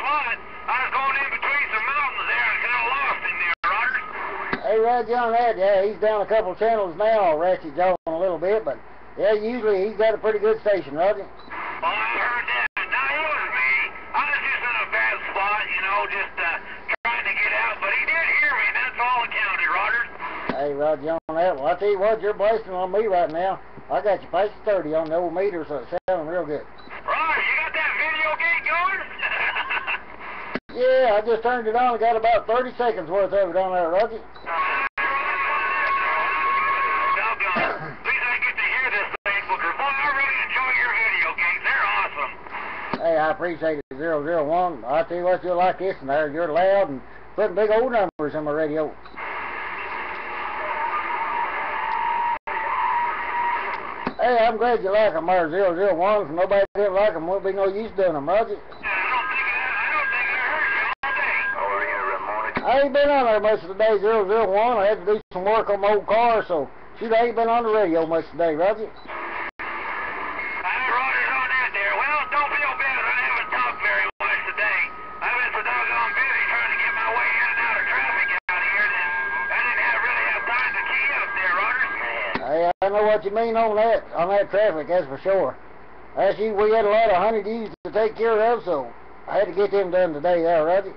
spot. I was going in between some mountains there and kind of lost in there, Rogers. Hey, Roger on that. Yeah, he's down a couple channels now. I'll ratchet Joe on a little bit, but yeah, usually he's got a pretty good station, Roger. Well, I heard that. Now, it was me. I was just in a bad spot, you know, just trying to get out. But he did hear me, and that's all that counted, Rogers. Hey, Roger on that. Well, I tell you what, you're blasting on me right now. I got you past 30 on the old meter, so it's sounding real good. Roger, you got that video gate going? Yeah, I just turned it on and got about 30 seconds worth of it on there, Roger. At least I get to hear this thing, Booker. Boy, I really enjoy your video games. They're awesome. Hey, I appreciate it, 001. I tell you what, you'll like this in there. You're loud and putting big old numbers on my radio. Hey, I'm glad you like them there, 001. If nobody didn't like them, won't be no use doing them, Roger. I ain't been on there much of the day, 001. I had to do some work on my old car, so shoot, I ain't been on the radio much today, Roger. Roger's on that there. Well, don't feel bad. I haven't talked very much today. I've been so doggone busy trying to get my way in and out of traffic out here that I didn't really have time to key up there, Rogers. Hey, I know what you mean on that traffic, that's for sure. Actually, we had a lot of honeydews to take care of, so I had to get them done today, Roger.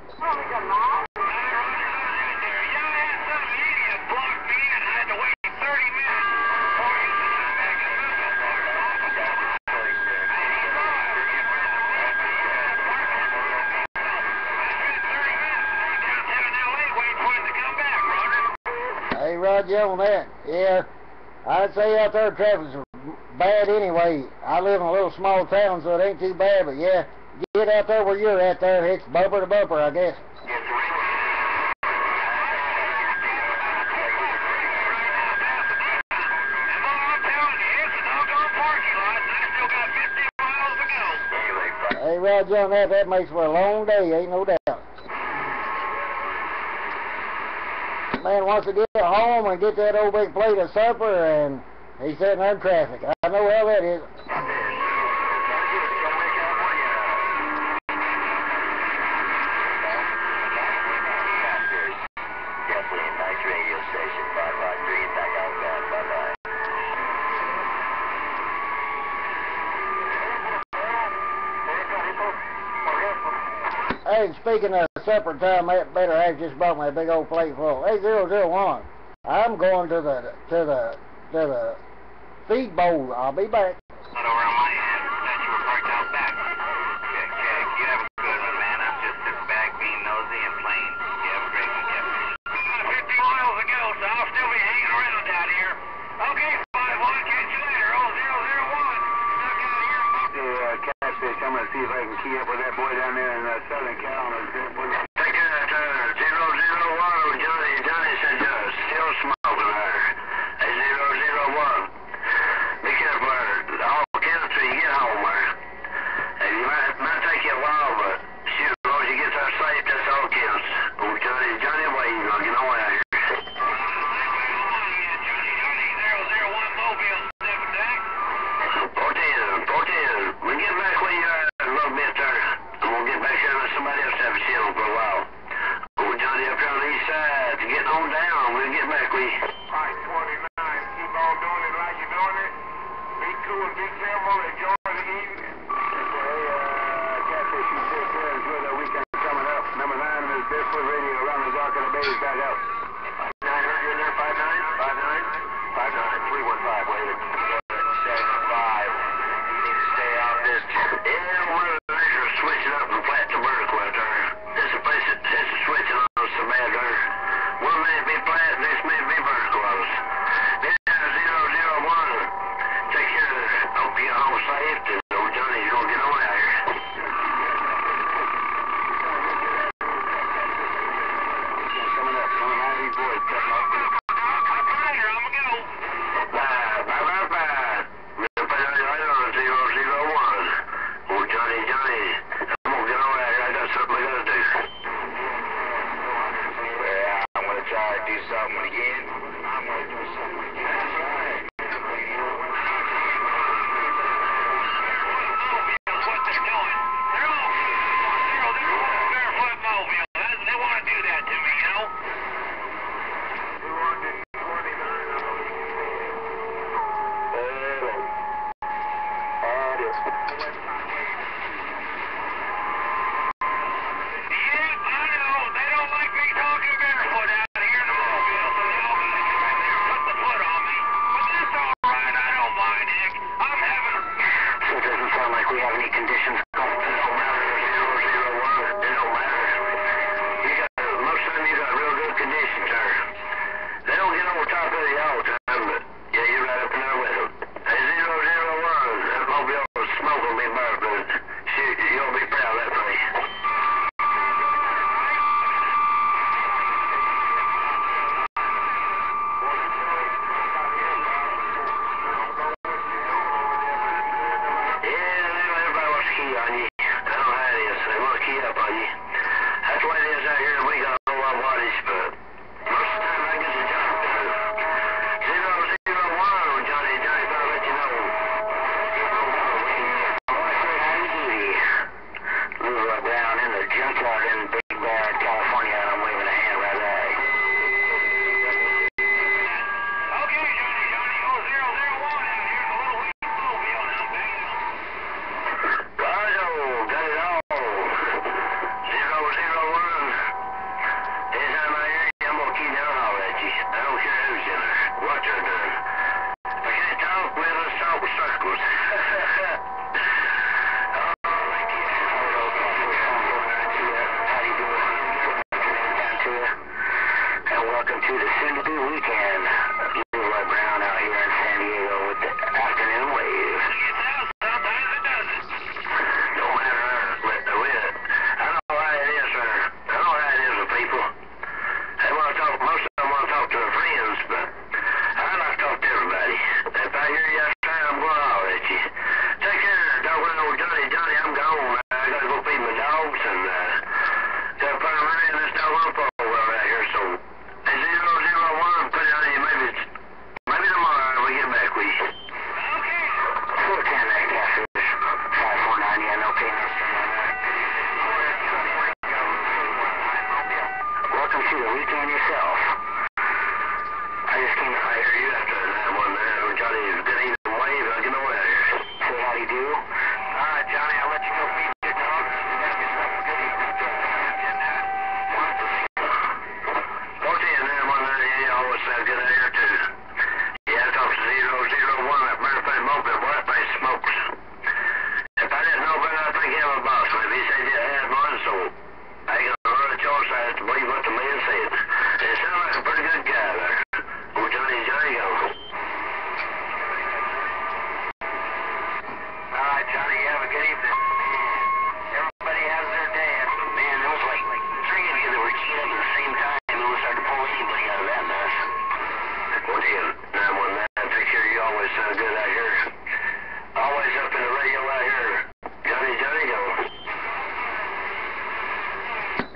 Hey, Roger, on that. Yeah, I'd say out there traffic's bad anyway. I live in a little small town, so it ain't too bad, but yeah, get out there where you're at there, it's bumper to bumper, I guess. Hey, Roger, on that makes for a long day, ain't no doubt. Man wants to get home and get that old big plate of supper, and he's sitting there in traffic. I know how that is. Hey, speaking of supper time, that better have just brought me a big old plate full. Hey, 001, I'm going to the feed bowl. I'll be back. Not over on my end. That you were parked out back. Yeah, you have a good one, man. I'm just sitting back being nosy and playing. You have a great one, Captain. 50 miles to go, so I'll still be hanging around out here. Okay, 5-1, catch you later. 001. Stuck out here. Catfish, I'm going to see if I can key up with that boy down there in Southern Cal. Take care, 001. Johnny said still smoking there. Hey, 001. Be careful there. All count till you get home there. Hey, you might take you a while, but shoot, as long as you get there safe, that's all counts. Oh, Johnny, why you gonna get on out here? We'll get back where you are a little bit there, and we'll get back here and let somebody else have a channel for a while.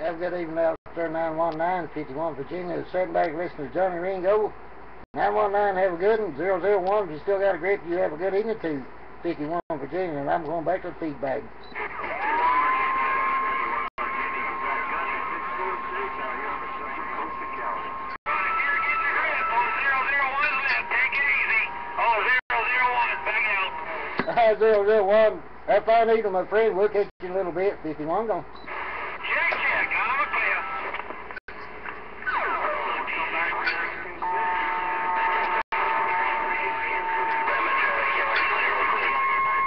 Have a good evening out there, 919, 51 Virginia. Sitting back listening to Johnny Ringo. 919, have a good one. 001, if you still got a grip, you have a good evening too. 51 Virginia, and I'm going back to the feedback. Hi, 001. If I need them, my friend, we'll catch you in a little bit. 51 going. Check. I'm clear.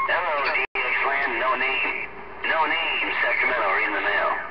Hello, DX Land. No need. Sacramento, reading the mail.